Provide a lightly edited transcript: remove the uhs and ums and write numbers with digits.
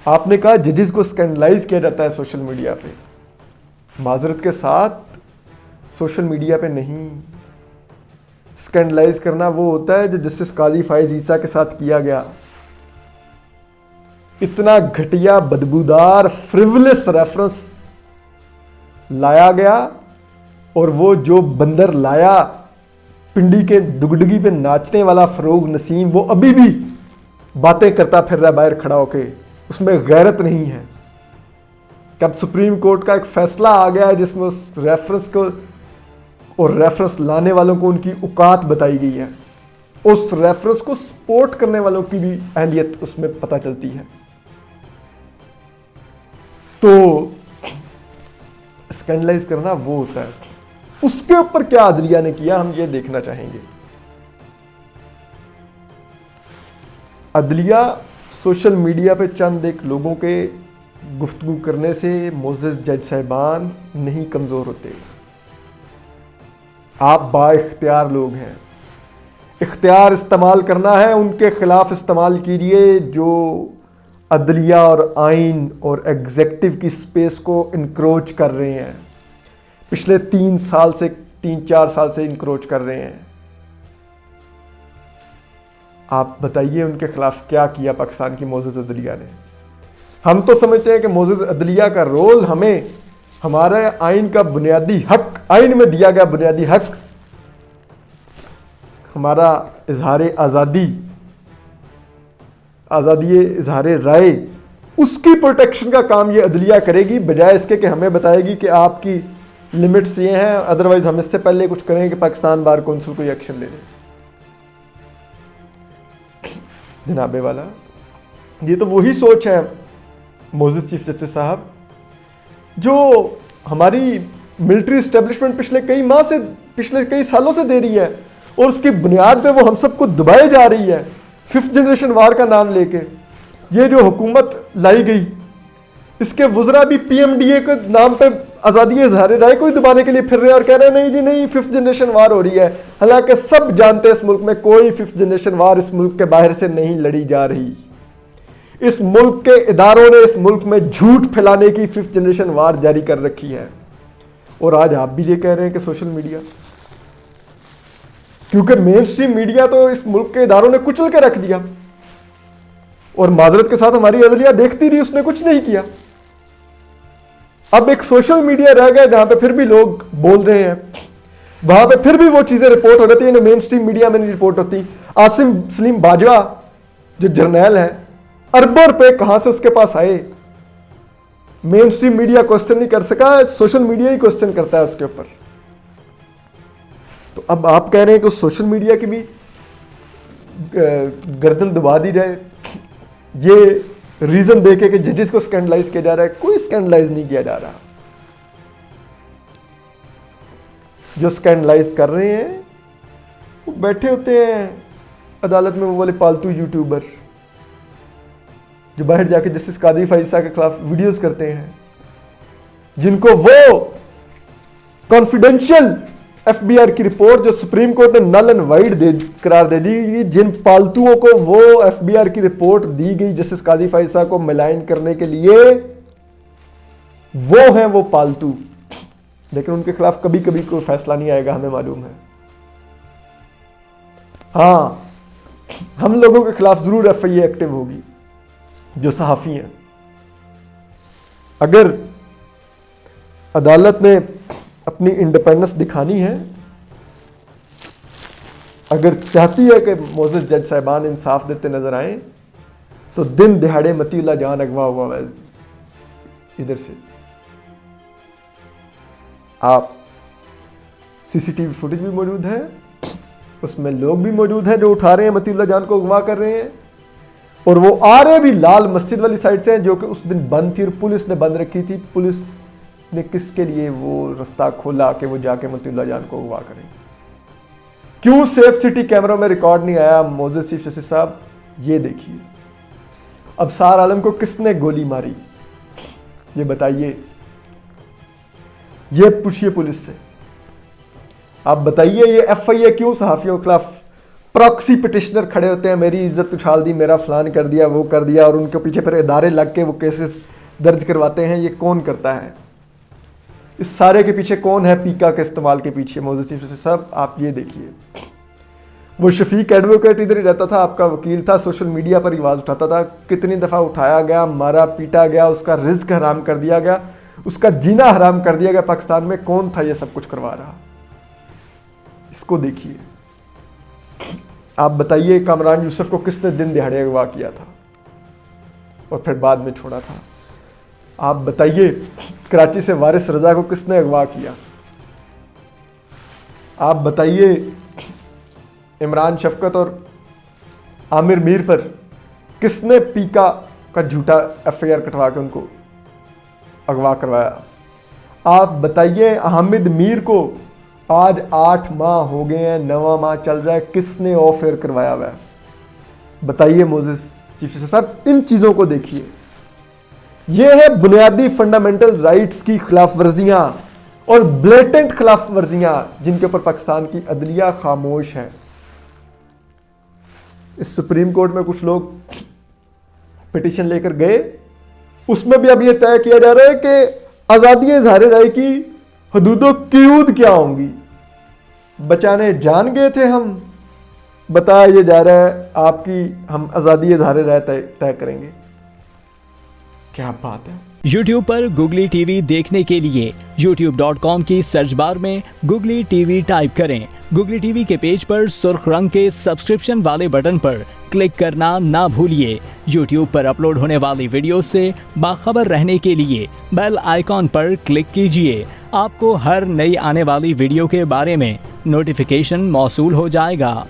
आपने कहा जजेस को स्कैंडलाइज किया जाता है सोशल मीडिया पे, माजरत के साथ सोशल मीडिया पे नहीं। स्कैंडलाइज करना वो होता है जो जस्टिस काजी फाइज ईसा के साथ किया गया। इतना घटिया, बदबूदार, फ्रिवलेस रेफरेंस लाया गया और वो जो बंदर लाया पिंडी के दुगडगी पे नाचने वाला फरोग नसीम, वो अभी भी बातें करता फिर रहा बाहर खड़ा होके। उसमें गैरत नहीं है। कब सुप्रीम कोर्ट का एक फैसला आ गया है जिसमें उस रेफरेंस को और रेफरेंस लाने वालों को उनकी औकात बताई गई है, उस रेफरेंस को सपोर्ट करने वालों की भी अहलियत उसमें पता चलती है। तो स्कैंडलाइज करना वो होता है। उसके ऊपर क्या अदलिया ने किया, हम ये देखना चाहेंगे। अदलिया सोशल मीडिया पे चंद एक लोगों के गुफ्तगू करने से मोअज़्ज़ज़ जज साहिबान नहीं कमज़ोर होते। आप बाइख्तियार लोग हैं, इख्तियार इस्तेमाल करना है उनके खिलाफ इस्तेमाल कीजिए जो अदलिया और आइन और एग्जेक्टिव की स्पेस को इनक्रोच कर रहे हैं, पिछले 3-4 साल से इनक्रोच कर रहे हैं। आप बताइए उनके खिलाफ क्या किया पाकिस्तान की मोअज़्ज़ज़ अदलिया ने। हम तो समझते हैं कि मोअज़्ज़ज़ अदलिया का रोल हमें हमारे आइन का बुनियादी हक, आइन में दिया गया बुनियादी हक, हमारा इजहार आज़ादी इजहार राय, उसकी प्रोटेक्शन का काम ये अदलिया करेगी, बजाय इसके कि हमें बताएगी कि आपकी लिमिट्स ये हैं, अदरवाइज हम इससे पहले कुछ करें कि पाकिस्तान बार कौंसिल कोई एक्शन ले ले। जनाबे वाला, ये तो वही सोच है मोअज़्ज़ज़ चीफ जस्टिस साहब जो हमारी मिलिट्री इस्टेब्लिशमेंट पिछले कई सालों से दे रही है और उसकी बुनियाद पे वो हम सबको दबाए जा रही है 5th जनरेशन वार का नाम लेके। ये जो हुकूमत लाई गई, इसके वज़रा भी PMDA के नाम पे आज़ादी इज़हार राय को ही दबाने के लिए फिर रहे हैं और कह रहे हैं नहीं जी नहीं 5th जनरेशन वार हो रही है। हालांकि सब जानते हैं इस मुल्क में कोई 5th जनरेशन वार इस मुल्क के बाहर से नहीं लड़ी जा रही। इस मुल्क के इदारों ने इस मुल्क में झूठ फैलाने की 5th जनरेशन वार जारी कर रखी है। और आज आप भी ये कह रहे हैं कि सोशल मीडिया, क्योंकि मेन स्ट्रीम मीडिया तो इस मुल्क के इदारों ने कुचल के रख दिया और माजरत के साथ हमारी अदलिया देखती रही, उसने कुछ नहीं किया। अब एक सोशल मीडिया रह गया जहां पे फिर भी लोग बोल रहे हैं, वहां पे फिर भी वो चीजें रिपोर्ट हो जाती है, मेन स्ट्रीम मीडिया में नहीं रिपोर्ट होती। आसिम सलीम बाजवा जो जर्नैल है, अरबों रुपए कहां से उसके पास आए, मेन स्ट्रीम मीडिया क्वेश्चन नहीं कर सका, सोशल मीडिया ही क्वेश्चन करता है उसके ऊपर। तो अब आप कह रहे हैं कि सोशल मीडिया की भी गर्दन दबा दी जाए, ये रीजन देके कि जजेस को स्कैंडलाइज किया जा रहा है। कोई स्कैंडलाइज नहीं किया जा रहा। जो स्कैंडलाइज कर रहे हैं वो बैठे होते हैं अदालत में, वो वाले पालतू यूट्यूबर जो बाहर जाके जस्टिस काजी फाइसा के खिलाफ वीडियोस करते हैं, जिनको वो कॉन्फिडेंशियल FBI की रिपोर्ट जो सुप्रीम कोर्ट ने नल एंड वाइड करार दे दी, जिन पालतुओं को वो FBI की रिपोर्ट दी गई जस्टिस काजी फाइसा को मिलाइन करने के लिए, वो हैं वो पालतू। लेकिन उनके खिलाफ कभी कभी कोई फैसला नहीं आएगा, हमें मालूम है। हाँ, हम लोगों के खिलाफ जरूर FIA एक्टिव होगी जो सहाफी हैं। अगर अदालत ने अपनी इंडिपेंडेंस दिखानी है, अगर चाहती है कि मोअज़्ज़ज़ जज साहिबान इंसाफ देते नजर आए, तो दिन दिहाड़े मतीउल्लाह जान अगवा हुआ है इधर से। आप CCTV फुटेज भी मौजूद है, उसमें लोग भी मौजूद हैं जो उठा रहे हैं, मतीउल्लाह जान को अगवा कर रहे हैं, और वो आ रहे भी लाल मस्जिद वाली साइड से हैं जो कि उस दिन बंद थी और पुलिस ने बंद रखी थी। पुलिस ने किसके लिए वो रास्ता खोला कि वो जाके मतीउल्लाह जान को अगवा करें? क्यों सेफ सिटी कैमरा में रिकॉर्ड नहीं आया? मोअज़्ज़ज़ चीफ जस्टिस साहब ये देखिए, अबसार आलम को किसने गोली मारी ये बताइए, ये पूछिए पुलिस से। आप बताइए ये FIA क्यों सहाफियों के खिलाफ प्रॉक्सी पिटिशनर खड़े होते हैं, मेरी इज्जत उछाल दी, मेरा फलान कर दिया, वो कर दिया, और उनके पीछे फिर इदारे लग के वो केसेस दर्ज करवाते हैं। ये कौन करता है? इस सारे के पीछे कौन है? पीका के इस्तेमाल के पीछे मोअज़्ज़ज़ चीफ जस्टिस साहब आप ये देखिए। वो शफीक एडवोकेट इधर ही रहता था, आपका वकील था, सोशल मीडिया पर आवाज़ उठाता था, कितनी दफ़ा उठाया गया, मारा पीटा गया, उसका रिज्क हराम कर दिया गया, उसका जीना हराम कर दिया गया पाकिस्तान में। कौन था ये सब कुछ करवा रहा? इसको देखिए। आप बताइए कामरान यूसुफ को किसने दिन दिहाड़े अगवा किया था और फिर बाद में छोड़ा था? आप बताइए कराची से वारिस रजा को किसने अगवा किया? आप बताइए इमरान शफकत और आमिर मीर पर किसने पीका का झूठा एफआईआर कटवा के उनको अगवा करवाया? आप बताइए हामिद मीर को आज 8 माह हो गए हैं, 9वां माह चल रहा है, किसने ऑफ एयर करवाया हुआ है? बताइए मोअज़्ज़ज़ चीफ जस्टिस साहब, इन चीज़ों को देखिए। ये है बुनियादी फंडामेंटल राइट्स की खिलाफ वर्जियाँ और ब्लेटेंट खिलाफ वर्जियाँ जिनके ऊपर पाकिस्तान की अदलिया खामोश है। इस सुप्रीम कोर्ट में कुछ लोग पिटीशन लेकर गए, उसमें भी अब यह तय किया जा रहा है कि आज़ादी इज़हार राय की हदूदों क़यूद क्या होंगी। बचाने जान गए थे हम, बताया ये जा रहा है आपकी हम आज़ादी इज़हार राय तय करेंगे। क्या बात है। YouTube पर गुगली टीवी देखने के लिए youtube.com की सर्च बार में गुगली टीवी टाइप करें। गुगली टीवी के पेज पर सुर्ख रंग के सब्सक्रिप्शन वाले बटन पर क्लिक करना ना भूलिए। YouTube पर अपलोड होने वाली वीडियो से बाखबर रहने के लिए बेल आइकॉन पर क्लिक कीजिए। आपको हर नई आने वाली वीडियो के बारे में नोटिफिकेशन मौसूल हो जाएगा।